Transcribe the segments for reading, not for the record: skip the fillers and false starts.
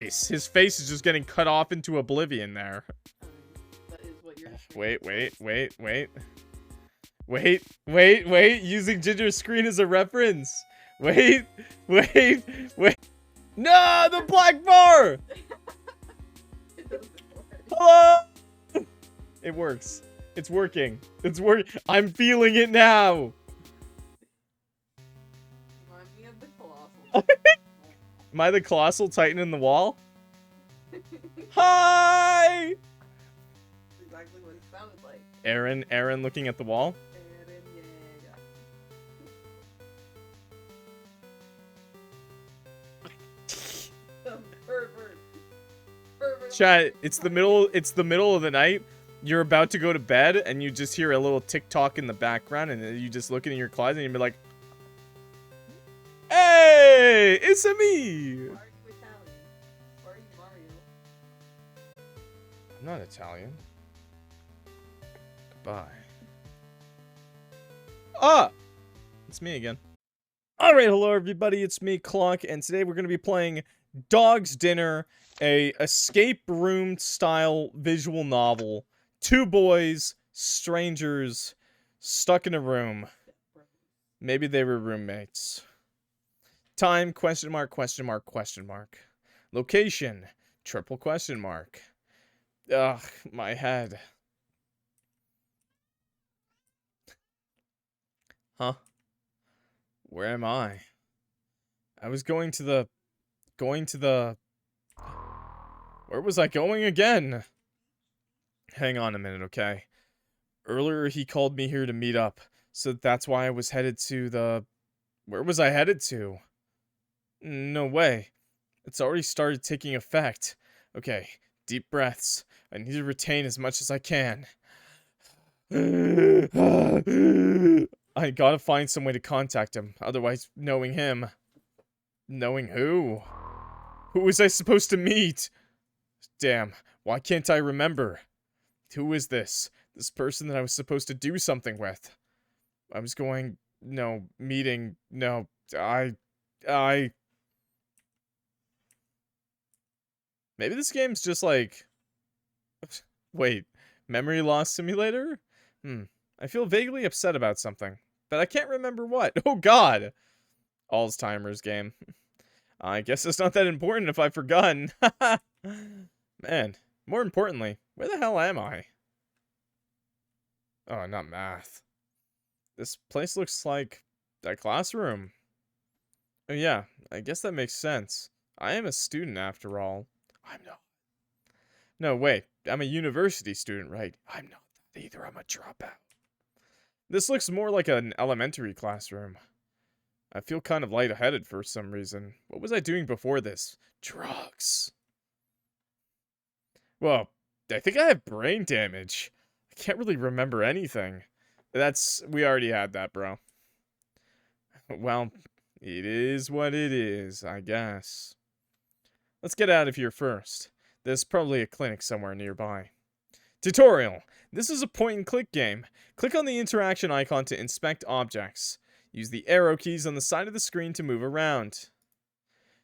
His face is just getting cut off into oblivion there. That is what you're Wait. Using Ginger's screen as a reference. Wait. No, the black bar! It doesn't work. Hello! It works. It's working. I'm feeling it now. Remind me of the colossal. Am I the colossal titan in the wall? Hi! That's exactly what it sounded like. Aaron looking at the wall. Aaron, yeah. Some pervert. Chat, it's the middle of the night. You're about to go to bed and you just hear a little tick-tock in the background and then you just look in your closet and you be like, "Hey, it's me." Why are you Italian? Why are you Mario? I'm not Italian. Goodbye. Ah! It's me again. Alright, hello everybody, it's me, Clock, and today we're going to be playing Dog's Dinner, a escape room style visual novel. Two boys, strangers, stuck in a room. Maybe they were roommates. Time, question mark, question mark, question mark. Location, triple question mark. Ugh, my head. Huh? Where am I? I was going to the... Where was I going again? Hang on a minute, okay? Earlier he called me here to meet up, so that's why I was headed to the... Where was I headed to? No way. It's already started taking effect. Okay, deep breaths. I need to retain as much as I can. I gotta find some way to contact him, otherwise knowing him... Knowing who? Who was I supposed to meet? Damn, why can't I remember? Who is this? This person that I was supposed to do something with. I was going... No, meeting... No, I... Maybe this game's just like... Wait, memory loss simulator? I feel vaguely upset about something, but I can't remember what. Oh god! Alzheimer's game. I guess it's not that important if I've forgotten. Man, more importantly, where the hell am I? Oh, not math. This place looks like that classroom. Oh yeah, I guess that makes sense. I am a student after all. I'm not. No, wait, I'm a university student, right? I'm not that either, I'm a dropout. This looks more like an elementary classroom. I feel kind of lightheaded for some reason. What was I doing before this? Drugs. Well, I think I have brain damage. I can't really remember anything. We already had that, bro. Well, it is what it is, I guess. Let's get out of here first. There's probably a clinic somewhere nearby. Tutorial. This is a point-and-click game. Click on the interaction icon to inspect objects. Use the arrow keys on the side of the screen to move around.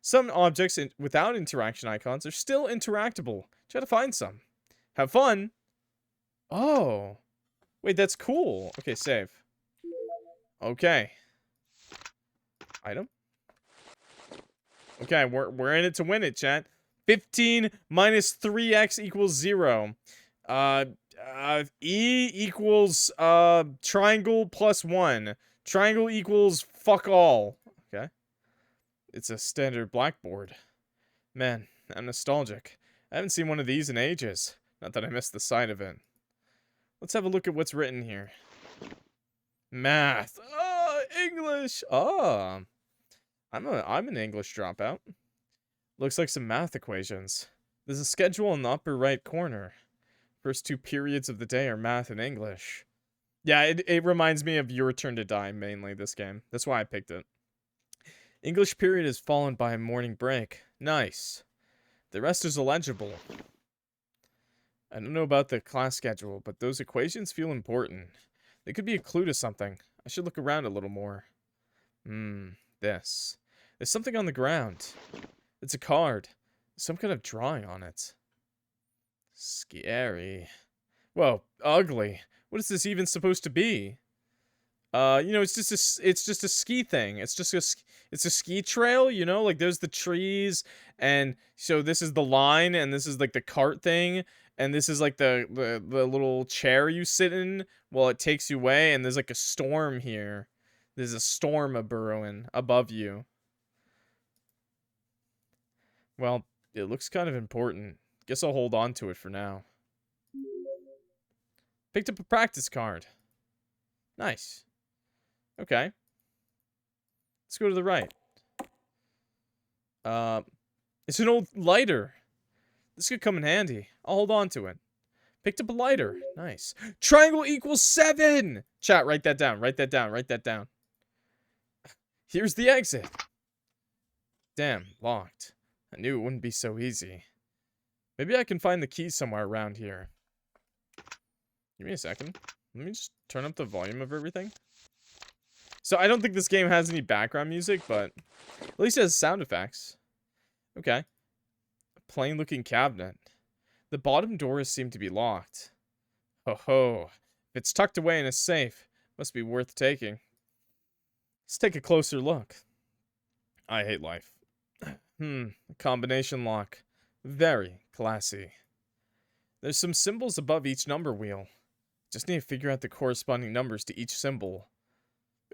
Some objects without interaction icons are still interactable. Try to find some. Have fun! Oh. Wait, that's cool. Okay, save. Okay. Item? Okay, we're in it to win it, chat. 15 minus 3x equals 0. E equals, triangle plus 1. Triangle equals fuck all. Okay. It's a standard blackboard. Man, I'm nostalgic. I haven't seen one of these in ages. Not that I missed the sight of it. Let's have a look at what's written here. Math. Oh, English. Oh. I'm an English dropout. Looks like some math equations. There's a schedule in the upper right corner. First 2 periods of the day are math and English. Yeah, it reminds me of Your Turn to Die, mainly, this game. That's why I picked it. English period is followed by a morning break. Nice. The rest is illegible. I don't know about the class schedule, but those equations feel important. They could be a clue to something. I should look around a little more. This. There's something on the ground. It's a card. Some kind of drawing on it. Scary. Whoa, ugly. What is this even supposed to be? You know, it's just a ski thing. It's a ski trail, you know? Like there's the trees, and so this is the line, and this is like the cart thing, and this is like the little chair you sit in while it takes you away, and there's like a storm here. There's a storm a burrowing above you. Well, it looks kind of important. Guess I'll hold on to it for now. Picked up a practice card. Nice. Okay. Let's go to the right. It's an old lighter. This could come in handy. I'll hold on to it. Picked up a lighter. Nice. Triangle equals 7! Chat, write that down. Write that down. Write that down. Here's the exit. Damn, locked. I knew it wouldn't be so easy. Maybe I can find the key somewhere around here. Give me a second. Let me just turn up the volume of everything. So I don't think this game has any background music, but at least it has sound effects. Okay. A plain looking cabinet. The bottom doors seem to be locked. Ho ho. If it's tucked away in a safe, must be worth taking. Let's take a closer look. I hate life. A combination lock. Very classy. There's some symbols above each number wheel. Just need to figure out the corresponding numbers to each symbol.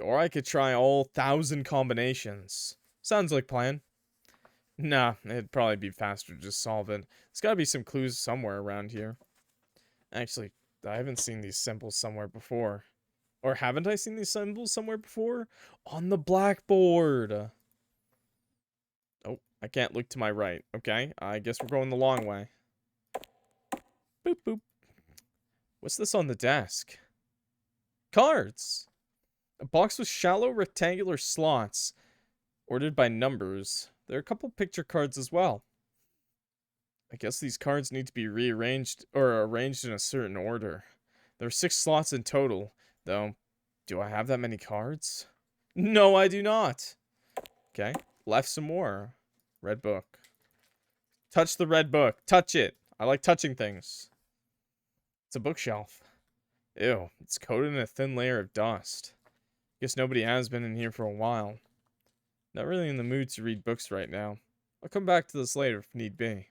Or I could try all 1,000 combinations. Sounds like plan. Nah, it'd probably be faster to just solve it. There's gotta be some clues somewhere around here. Actually, I haven't seen these symbols somewhere before. Or haven't I seen these symbols somewhere before? On the blackboard! Oh, I can't look to my right. Okay, I guess we're going the long way. Boop, boop. What's this on the desk? Cards! A box with shallow rectangular slots, ordered by numbers. There are a couple picture cards as well. I guess these cards need to be rearranged or arranged in a certain order. There are 6 slots in total, though. Do I have that many cards? No, I do not. Okay, left some more. Red book. Touch the red book. Touch it. I like touching things. It's a bookshelf. Ew, it's coated in a thin layer of dust. Guess nobody has been in here for a while. Not really in the mood to read books right now. I'll come back to this later if need be.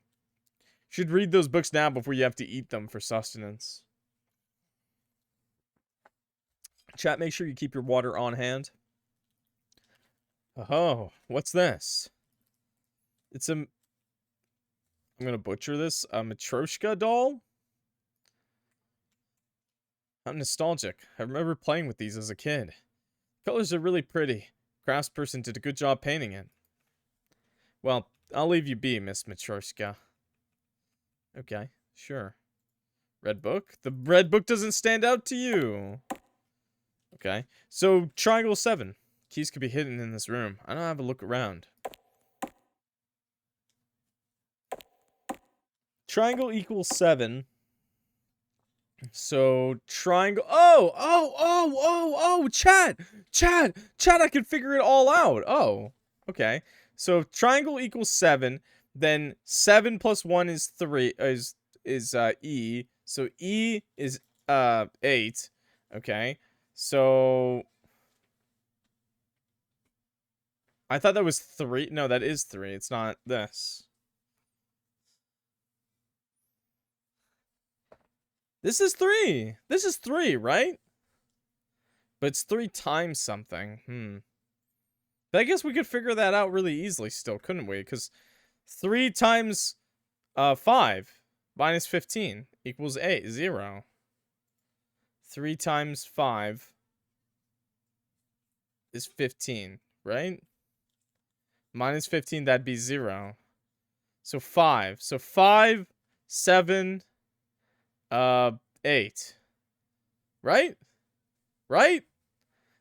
Should read those books now before you have to eat them for sustenance. Chat, make sure you keep your water on hand. Oh, what's this? It's a... I'm gonna butcher this. A Matryoshka doll? I'm nostalgic. I remember playing with these as a kid. Colors are really pretty. Craftsperson did a good job painting it. Well, I'll leave you be, Miss Matryoshka. Okay, sure. Red book? The red book doesn't stand out to you. Okay, so triangle 7. Keys could be hidden in this room. I don't have a look around. Triangle equals 7. So triangle. Oh, chat, I can figure it all out. Oh, okay. So triangle equals 7. Then 7 plus 1 is 3. Is E. So E is 8. Okay. So I thought that was 3. No, that is 3. It's not this. This is 3. This is 3, right? But it's 3 times something. But I guess we could figure that out really easily still, couldn't we? Because 3 times 5 minus 15 equals 0. 3 times 5 is 15, right? Minus 15, that'd be 0. So 5. So 5, 7, 8. Right? Right?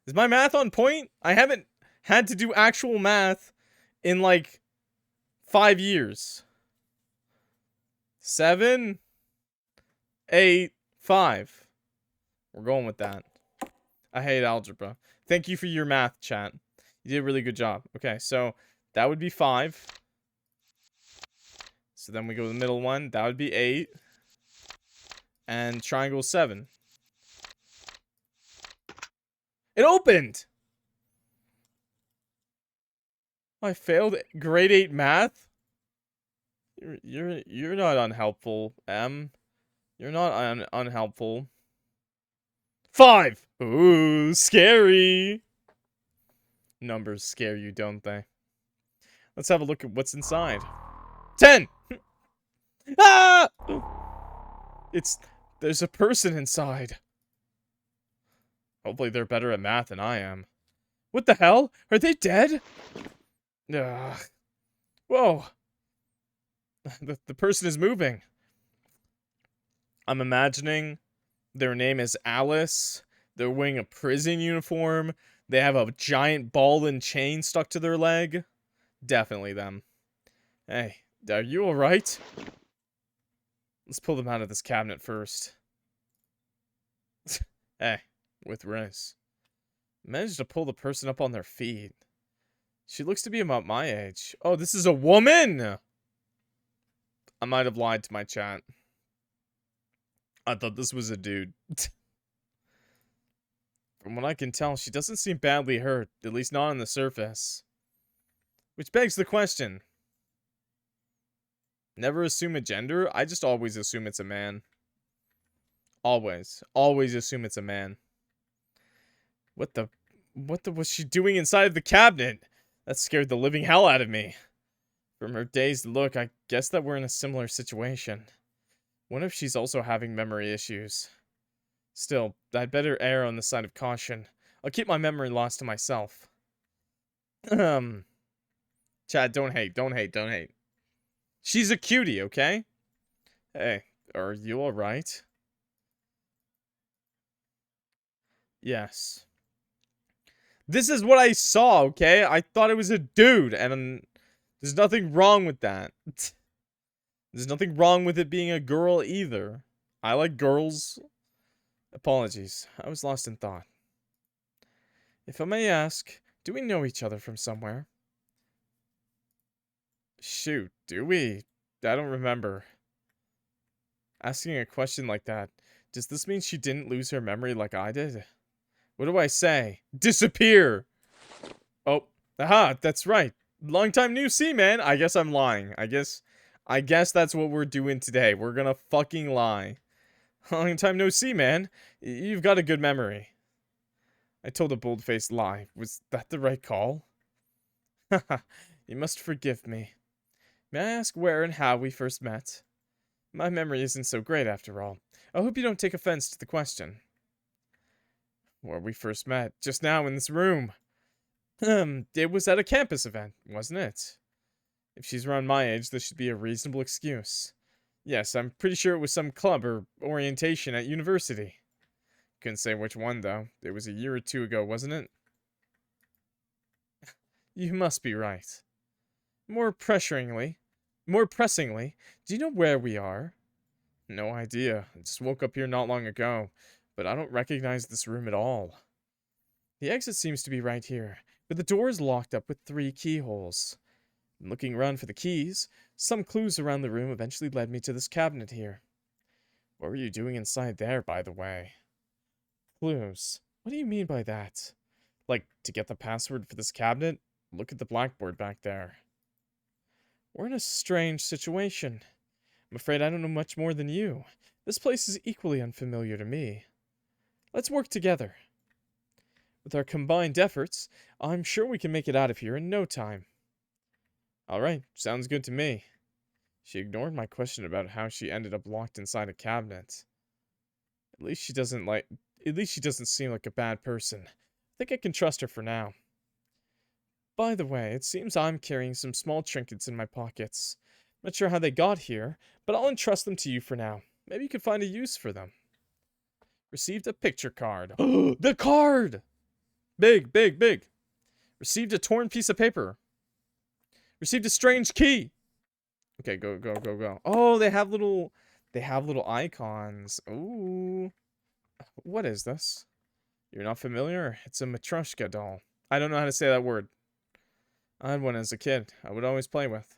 Is my math on point? I haven't had to do actual math in like 5 years. 7, 8, 5. We're going with that. I hate algebra. Thank you for your math, chat. You did a really good job. Okay, so that would be 5. So then we go to the middle one. That would be 8. And triangle 7. It opened! I failed grade 8 math? You're not unhelpful, M. You're not unhelpful. 5! Ooh, scary! Numbers scare you, don't they? Let's have a look at what's inside. 10! Ah! There's a person inside. Hopefully they're better at math than I am. What the hell? Are they dead? Ugh. Whoa. The person is moving. I'm imagining their name is Alice. They're wearing a prison uniform. They have a giant ball and chain stuck to their leg. Definitely them. Hey, are you alright? Let's pull them out of this cabinet first. Hey, with Riz. Managed to pull the person up on their feet. She looks to be about my age. Oh, this is a woman! I might have lied to my chat. I thought this was a dude. From what I can tell, she doesn't seem badly hurt, at least not on the surface. Which begs the question. Never assume a gender? I just always assume it's a man. Always. Always assume it's a man. What the was she doing inside of the cabinet? That scared the living hell out of me. From her dazed look, I guess that we're in a similar situation. Wonder if she's also having memory issues. Still, I'd better err on the side of caution. I'll keep my memory loss to myself. Chad, don't hate, don't hate, don't hate. She's a cutie, okay? Hey, are you alright? Yes. This is what I saw, okay? I thought it was a dude, and there's nothing wrong with that. There's nothing wrong with it being a girl either. I like girls. Apologies, I was lost in thought. If I may ask, do we know each other from somewhere? Shoot, do we? I don't remember. Asking a question like that, does this mean she didn't lose her memory like I did? What do I say? Disappear! Oh, aha, that's right. Long time no see, man. I guess I'm lying. I guess that's what we're doing today. We're gonna fucking lie. Long time no see, man. You've got a good memory. I told a bold-faced lie. Was that the right call? Haha, you must forgive me. May I ask where and how we first met? My memory isn't so great after all. I hope you don't take offense to the question. Where we first met, just now in this room. It was at a campus event, wasn't it? If she's around my age, this should be a reasonable excuse. Yes, I'm pretty sure it was some club or orientation at university. Couldn't say which one, though. It was a year or 2 ago, wasn't it? You must be right. More pressingly, do you know where we are? No idea. I just woke up here not long ago, but I don't recognize this room at all. The exit seems to be right here, but the door is locked up with 3 keyholes. Looking around for the keys, some clues around the room eventually led me to this cabinet here. What were you doing inside there, by the way? Clues? What do you mean by that? Like, to get the password for this cabinet? Look at the blackboard back there. We're in a strange situation. I'm afraid I don't know much more than you. This place is equally unfamiliar to me. Let's work together. With our combined efforts, I'm sure we can make it out of here in no time. Alright, sounds good to me. She ignored my question about how she ended up locked inside a cabinet. At least she doesn't seem like a bad person. I think I can trust her for now. By the way, it seems I'm carrying some small trinkets in my pockets. Not sure how they got here, but I'll entrust them to you for now. Maybe you could find a use for them. Received a picture card. The card! Big, big, big. Received a torn piece of paper. Received a strange key. Okay, go, go, go, go. Oh, they have little icons. Ooh. What is this? You're not familiar? It's a Matryoshka doll. I don't know how to say that word. I had one as a kid. I would always play with.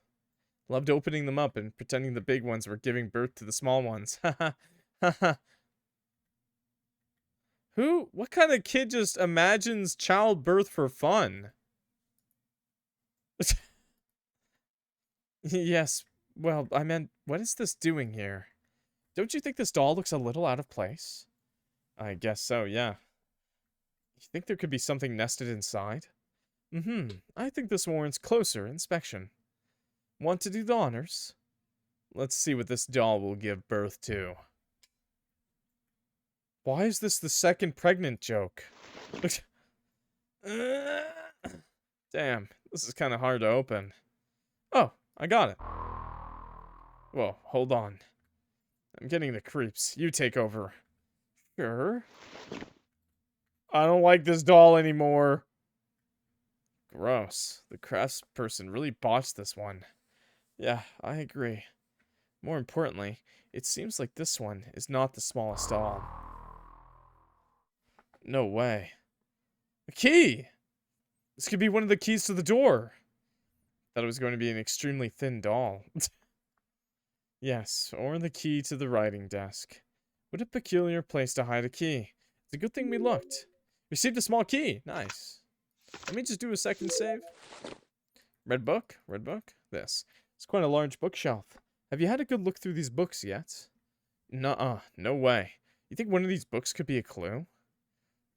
Loved opening them up and pretending the big ones were giving birth to the small ones. Haha. Haha. What kind of kid just imagines childbirth for fun? Yes, well, I meant, what is this doing here? Don't you think this doll looks a little out of place? I guess so, yeah. You think there could be something nested inside? I think this warrants closer inspection. Want to do the honors? Let's see what this doll will give birth to. Why is this the second pregnant joke? Damn, this is kind of hard to open. Oh, I got it. Whoa, hold on. I'm getting the creeps. You take over. Sure. I don't like this doll anymore. Gross. The crafts person really botched this one. Yeah, I agree. More importantly, it seems like this one is not the smallest doll. No way. A key! This could be one of the keys to the door. Thought it was going to be an extremely thin doll. Yes, or the key to the writing desk. What a peculiar place to hide a key. It's a good thing we looked. Received a small key. Nice. Let me just do a second save. Red book? Red book? This. It's quite a large bookshelf. Have you had a good look through these books yet? Nuh-uh. No way. You think one of these books could be a clue?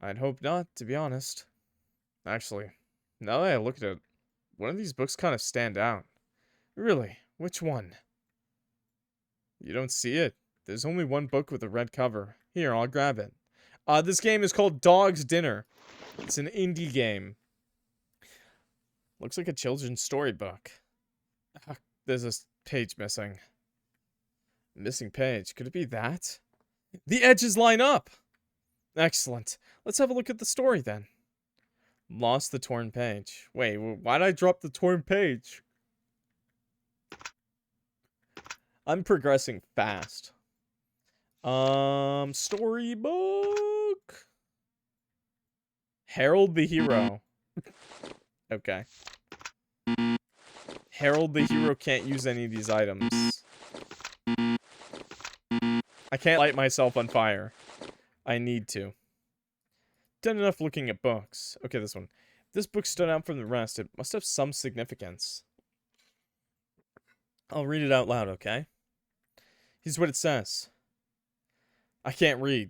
I'd hope not, to be honest. Actually, now that I look at it, one of these books kind of stand out. Really? Which one? You don't see it? There's only one book with a red cover. Here, I'll grab it. This game is called Dog's Dinner. It's an indie game. Looks like a children's storybook. There's a page missing. Missing page. Could it be that? The edges line up! Excellent. Let's have a look at the story then. Lost the torn page. Wait, why'd I drop the torn page? I'm progressing fast. Storybook. Harold the Hero. Okay. Harold the Hero can't use any of these items. I can't light myself on fire. I need to. Done enough looking at books. Okay, this one. If this book stood out from the rest, it must have some significance. I'll read it out loud, okay? Here's what it says. I can't read.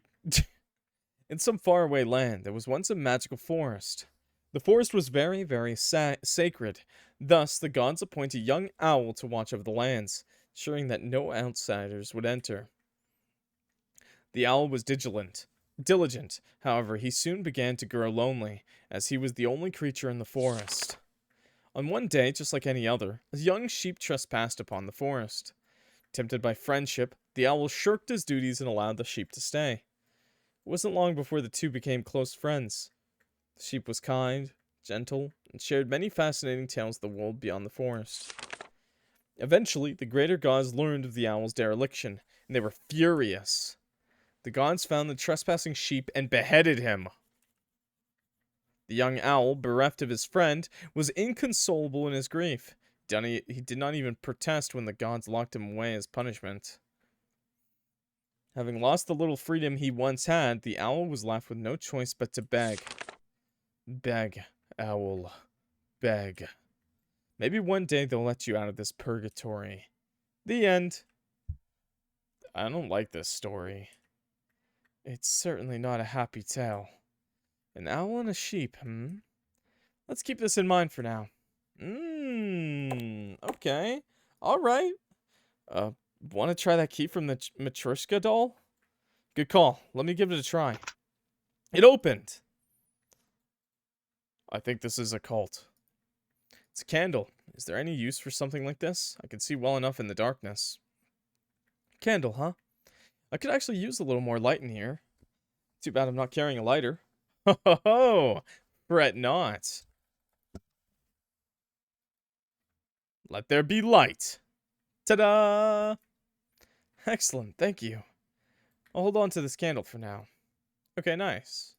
In some faraway land, there was once a magical forest. The forest was very, very sacred. Thus, the gods appoint a young owl to watch over the lands, ensuring that no outsiders would enter. The owl was diligent. However, he soon began to grow lonely, as he was the only creature in the forest. On one day, just like any other, a young sheep trespassed upon the forest. Tempted by friendship, the owl shirked his duties and allowed the sheep to stay. It wasn't long before the two became close friends. The sheep was kind, gentle, and shared many fascinating tales of the world beyond the forest. Eventually, the greater gods learned of the owl's dereliction, and they were furious. The gods found the trespassing sheep and beheaded him. The young owl, bereft of his friend, was inconsolable in his grief. He did not even protest when the gods locked him away as punishment. Having lost the little freedom he once had, the owl was left with no choice but to beg. Beg, owl. Beg. Maybe one day they'll let you out of this purgatory. The end. I don't like this story. It's certainly not a happy tale. An owl and a sheep, Let's keep this in mind for now. Okay. Alright. Want to try that key from the Matryoshka doll? Good call. Let me give it a try. It opened! I think this is a cult. It's a candle. Is there any use for something like this? I can see well enough in the darkness. Candle, huh? I could actually use a little more light in here. Too bad I'm not carrying a lighter. Ho ho ho! Fret not. Let there be light. Ta-da! Excellent, thank you. I'll hold on to this candle for now. Okay, nice.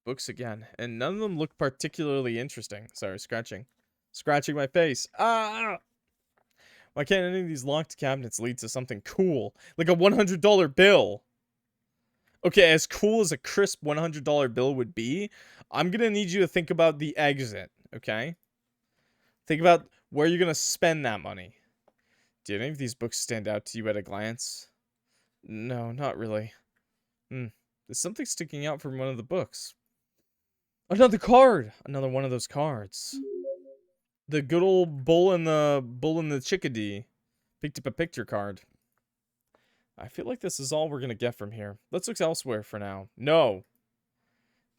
Books again, and none of them look particularly interesting. Sorry, scratching. Scratching my face. Ah! Why can't any of these locked cabinets lead to something cool? Like a $100 bill. Okay, as cool as a crisp $100 bill would be, I'm gonna need you to think about the exit, okay? Think about where you're gonna spend that money. Do any of these books stand out to you at a glance? No, not really. There's something sticking out from one of the books. Another card! Another one of those cards. The good old bull and the chickadee picked up a picture card. I feel like this is all we're gonna get from here. Let's look elsewhere for now. No!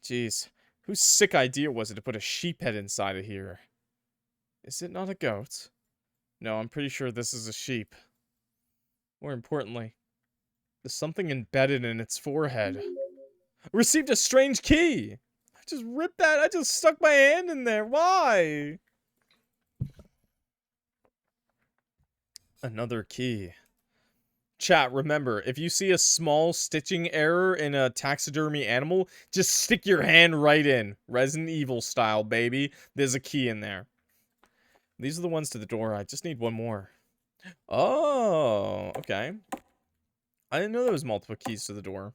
Jeez. Whose sick idea was it to put a sheep head inside of here? Is it not a goat? No, I'm pretty sure this is a sheep. More importantly, there's something embedded in its forehead. I received a strange key! I just ripped that. I just stuck my hand in there. Why? Another key. Chat, remember, if you see a small stitching error in a taxidermy animal, just stick your hand right in. Resident Evil style, baby. There's a key in there. These are the ones to the door. I just need one more. Oh, okay. I didn't know there was multiple keys to the door.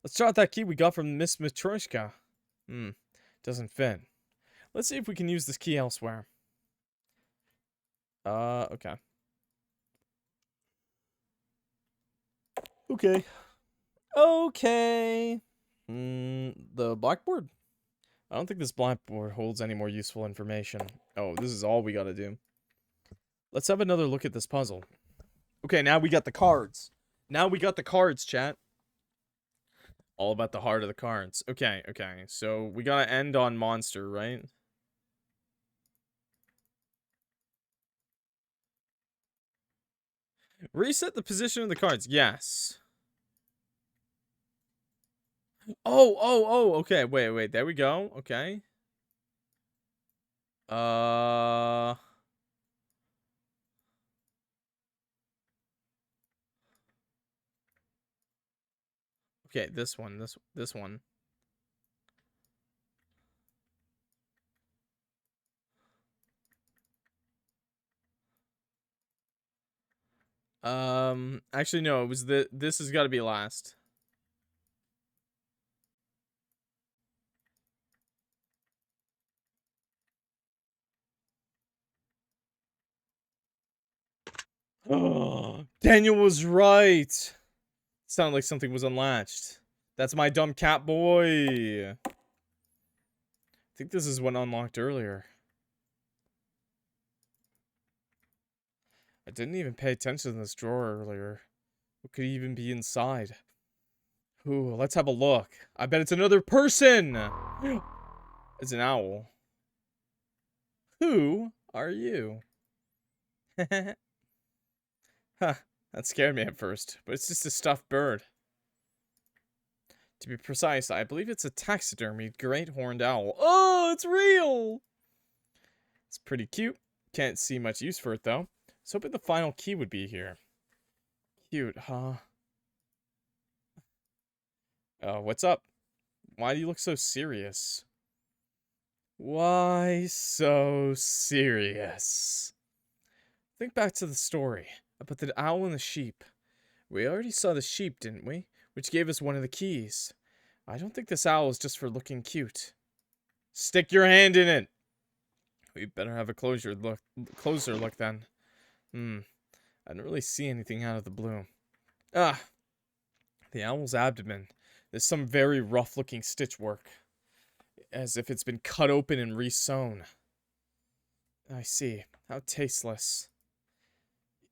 Let's try out that key we got from Miss Matryoshka. Doesn't fit. Let's see if we can use this key elsewhere. Okay. Okay. The blackboard? I don't think this blackboard holds any more useful information. Oh, this is all we gotta do. Let's have another look at this puzzle. Okay, now we got the cards. Now we got the cards, chat. All about the heart of the cards. Okay. So we gotta end on monster, right? Reset the position of the cards. Yes. Oh, okay. Wait. There we go. Okay. Okay, this one. This one. Actually no, it was this has got to be last. Oh, Daniel was right. Sounded like something was unlatched. That's my dumb cat boy. I think this is one unlocked earlier. I didn't even pay attention to this drawer earlier. What could even be inside? Ooh, let's have a look. I bet it's another person. It's an owl. Who are you? Huh, that scared me at first, but it's just a stuffed bird. To be precise, I believe it's a taxidermied great horned owl. Oh, it's real! It's pretty cute. Can't see much use for it, though. I was hoping the final key would be here. Cute, huh? What's up? Why do you look so serious? Why so serious? Think back to the story about the owl and the sheep. We already saw the sheep, didn't we? Which gave us one of the keys. I don't think this owl is just for looking cute. Stick your hand in it! We better have a closer look then. I don't really see anything out of the blue. Ah! The owl's abdomen. There's some very rough-looking stitch work. As if it's been cut open and re-sewn. I see. How tasteless.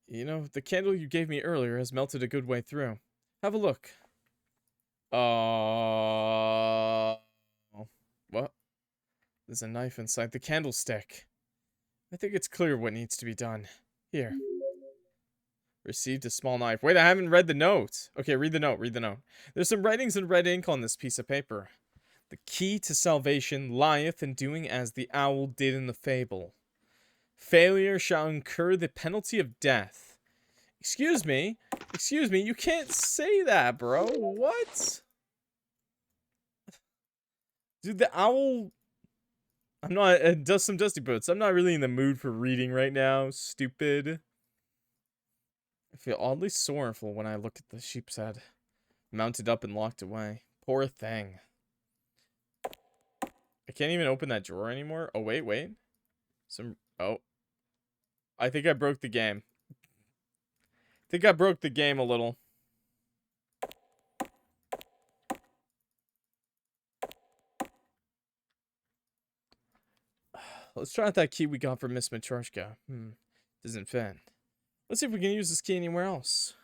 You know, the candle you gave me earlier has melted a good way through. Have a look. What? There's a knife inside the candlestick. I think it's clear what needs to be done. Here. Received a small knife. Wait, I haven't read the note. Okay, read the note. There's some writings in red ink on this piece of paper. The key to salvation lieth in doing as the owl did in the fable. Failure shall incur the penalty of death. Excuse me, you can't say that, bro. What? Dude, the owl... I'm not dust some dusty boots. I'm not really in the mood for reading right now. Stupid. I feel oddly sorrowful when I look at the sheep's head, mounted up and locked away. Poor thing. I can't even open that drawer anymore. Oh wait. Oh. I think I broke the game. I think I broke the game a little. Let's try out that key we got from Miss Matryoshka. Doesn't fit. Let's see if we can use this key anywhere else.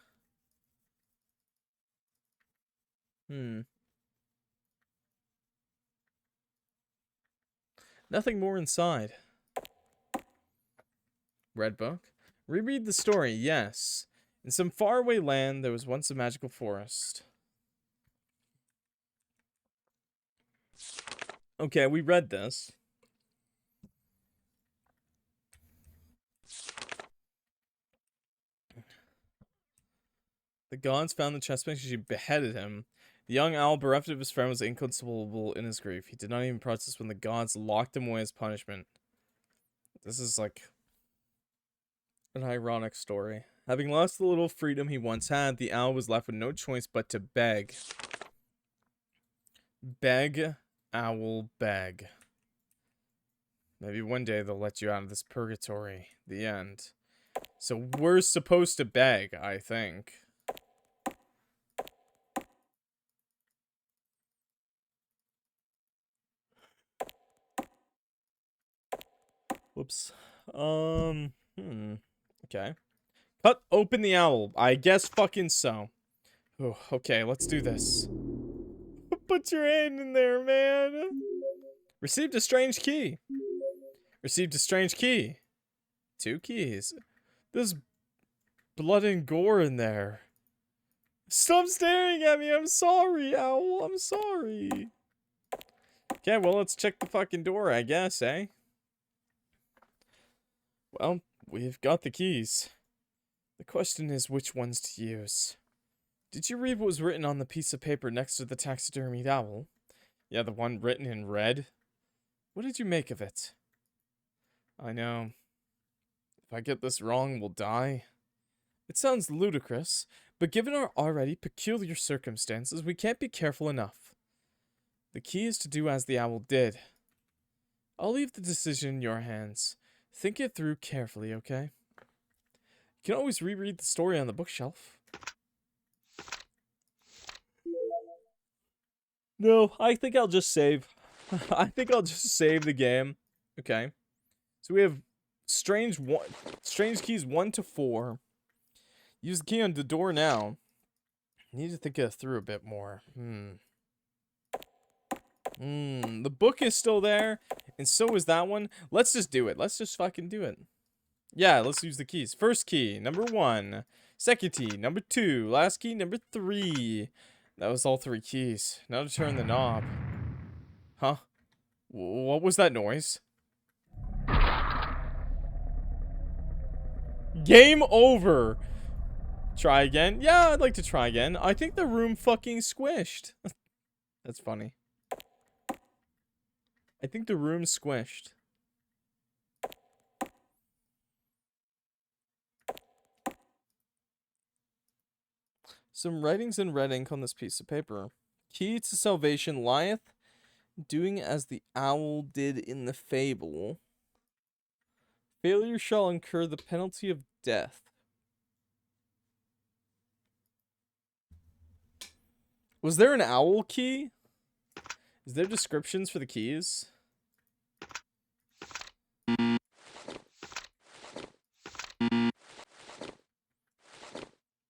Nothing more inside. Red book. Reread the story, yes. In some faraway land, there was once a magical forest. Okay, we read this. The gods found the chessman because she beheaded him. The young owl, bereft of his friend, was inconsolable in his grief. He did not even protest when the gods locked him away as punishment. This is like an ironic story. Having lost the little freedom he once had, the owl was left with no choice but to beg. Beg, owl, beg. Maybe one day they'll let you out of this purgatory. The end. So we're supposed to beg, I think. Whoops. Okay. Cut open the owl. I guess fucking so. Oh, okay, let's do this. Put your hand in there, man. Received a strange key. Received a strange key. 2 keys. There's blood and gore in there. Stop staring at me. I'm sorry, owl. I'm sorry. Okay, well, let's check the fucking door, I guess, eh? Well, we've got the keys. The question is which ones to use. Did you read what was written on the piece of paper next to the taxidermied owl? Yeah, the one written in red. What did you make of it? I know. If I get this wrong, we'll die. It sounds ludicrous, but given our already peculiar circumstances, we can't be careful enough. The key is to do as the owl did. I'll leave the decision in your hands. Think it through carefully, okay? You can always reread the story on the bookshelf. No, I think I'll just save. I think I'll just save the game. Okay. So we have strange keys 1 to 4. Use the key on the door now. Need to think it through a bit more. The book is still there, and so is that one. Let's just do it. Let's just fucking do it. Yeah, let's use the keys. First key, number 1. Second key, number 2. Last key, number 3. That was all 3 keys. Now to turn the knob. Huh? What was that noise? Game over! Try again? Yeah, I'd like to try again. I think the room fucking squished. That's funny. I think the room squished. Some writings in red ink on this piece of paper. Key to salvation lieth doing as the owl did in the fable. Failure shall incur the penalty of death. Was there an owl key? Is there descriptions for the keys?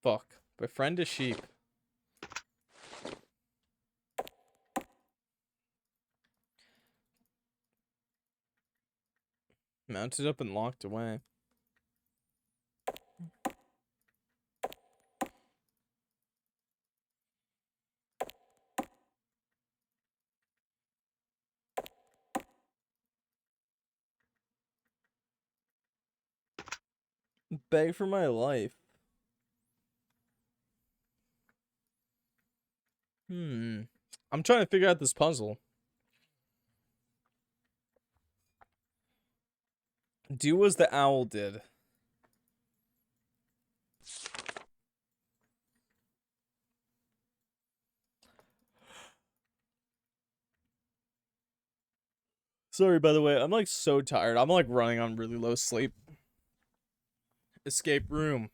Fuck. Befriend a sheep. Mounted up and locked away. Beg for my life. I'm trying to figure out this puzzle. Do as the owl did. Sorry, by the way, I'm like so tired. I'm like running on really low sleep. Escape room.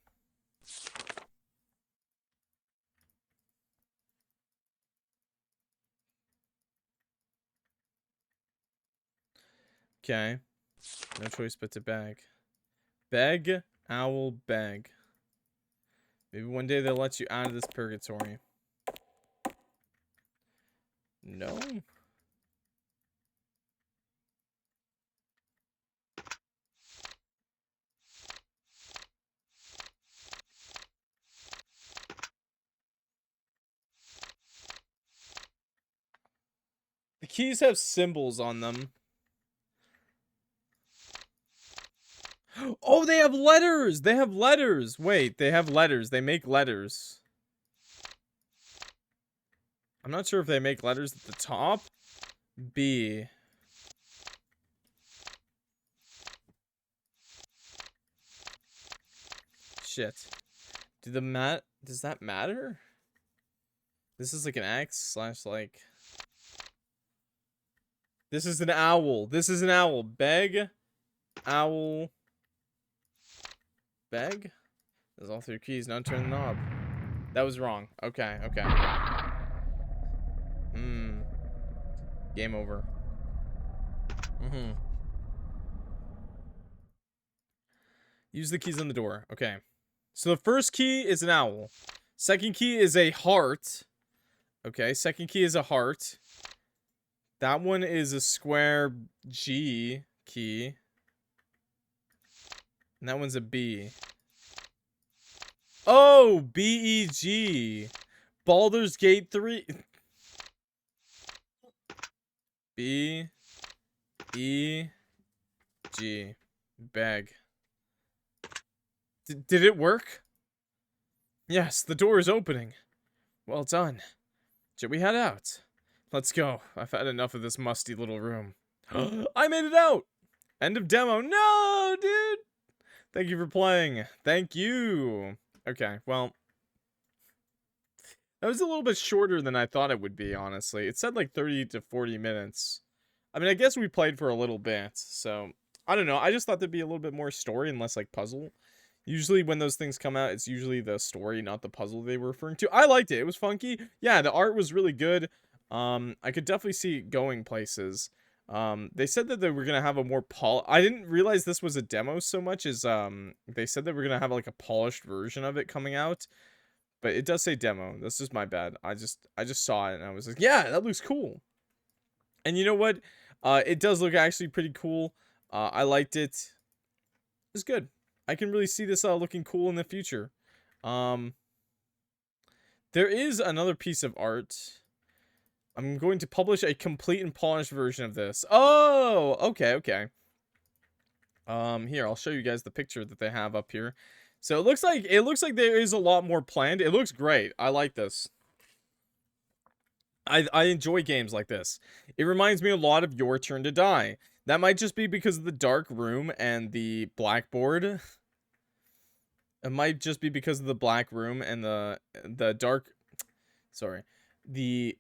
Okay. No choice but to beg. Beg, owl, beg. Maybe one day they'll let you out of this purgatory. No? The keys have symbols on them. Oh, they have letters! They have letters! Wait, they have letters. They make letters. I'm not sure if they make letters at the top. B. Shit. Does that matter? This is like an X slash like... This is an owl. This is an owl. Beg. Owl. Beg? There's all three keys. Now turn the knob. That was wrong. Okay, okay. Game over. Use the keys on the door. Okay. So the first key is an owl. Second key is a heart. Okay, second key is a heart. That one is a square G key. And that one's a B. Oh, B-E-G. Baldur's Gate 3. B-E-G. Bag. Did it work? Yes, the door is opening. Well done. Should we head out? Let's go. I've had enough of this musty little room. I made it out! End of demo. No, dude! Thank you for playing. Thank you. Okay, well. That was a little bit shorter than I thought it would be, honestly. It said like 30 to 40 minutes. I mean, I guess we played for a little bit, so... I don't know. I just thought there'd be a little bit more story and less, like, puzzle. Usually when those things come out, it's usually the story, not the puzzle they were referring to. I liked it. It was funky. Yeah, the art was really good. I could definitely see it going places. They said that they were gonna have a more I didn't realize this was a demo so much as they said that we're gonna have like a polished version of it coming out, but it does say demo. This is my bad. I just saw it and I was like, yeah, that looks cool. And you know what? It does look actually pretty cool. I liked it. It's good. I can really see this looking cool in the future. There is another piece of art. I'm going to publish a complete and polished version of this. Oh, okay, okay. Here, I'll show you guys the picture that they have up here. So it looks like there is a lot more planned. It looks great. I like this. I enjoy games like this. It reminds me a lot of Your Turn to Die. That might just be because of the dark room and the blackboard. It might just be because of the black room and the dark... Sorry. The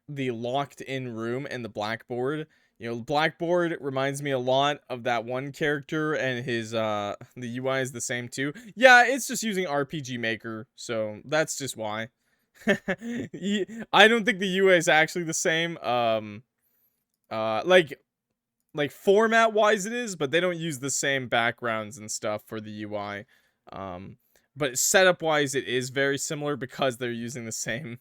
locked in room and the blackboard. You know, blackboard reminds me a lot of that one character, and his the UI is the same too. Yeah, it's just using RPG Maker, so that's just why. I don't think the UI is actually the same. Like format wise it is, but they don't use the same backgrounds and stuff for the UI. But setup wise it is very similar because they're using the same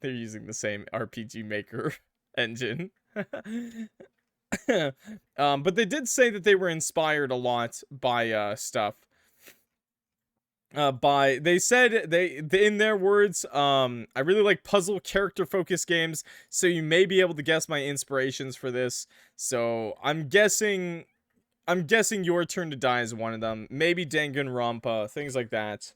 RPG Maker engine. But they did say that they were inspired a lot by stuff. They said in their words, I really like puzzle character focused games, so you may be able to guess my inspirations for this. So I'm guessing Your Turn to Die is one of them. Maybe Danganronpa, things like that.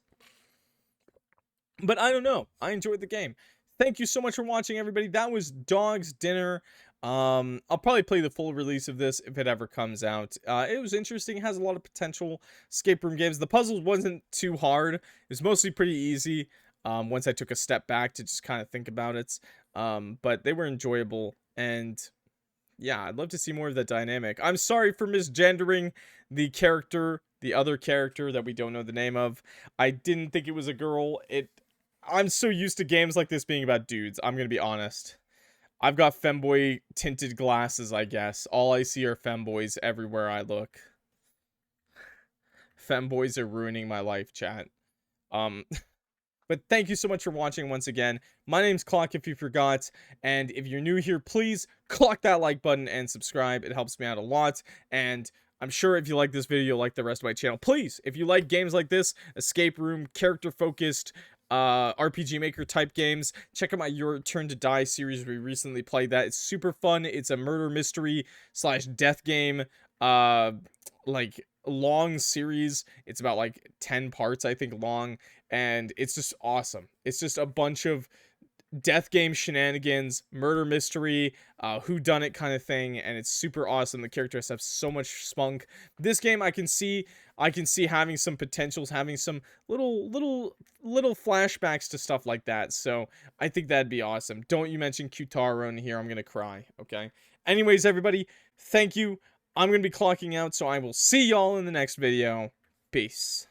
But I don't know. I enjoyed the game. Thank you so much for watching, everybody. That was Dog's Dinner. I'll probably play the full release of this if it ever comes out. It was interesting. It has a lot of potential. Escape room games. The puzzles wasn't too hard. It was mostly pretty easy. Once I took a step back to just kind of think about it. But they were enjoyable, and yeah, I'd love to see more of that dynamic. I'm sorry for misgendering the character, the other character that we don't know the name of. I didn't think it was a girl. I'm so used to games like this being about dudes. I'm gonna be honest. I've got femboy tinted glasses, I guess. All I see are femboys everywhere I look. Femboys are ruining my life, chat. Um, but thank you so much for watching once again. My name's Clock, if you forgot, and if you're new here, please clock that like button and subscribe. It helps me out a lot, and I'm sure if you like this video, you'll like the rest of my channel. Please, if you like games like this, escape room, character-focused, RPG Maker type games, check out my Your Turn to Die series. We recently played that. It's super fun. It's a murder mystery slash death game, like long series. It's about like 10 parts, I think, long, and it's just awesome. It's just a bunch of death game shenanigans, murder mystery, whodunit kind of thing, and it's super awesome. The characters have so much spunk. This game I can see having some potentials, having some little flashbacks to stuff like that. So I think that'd be awesome. Don't you mention Qtaro in here, I'm gonna cry. Okay. Anyways, everybody, thank you. I'm gonna be clocking out, so I will see y'all in the next video. Peace.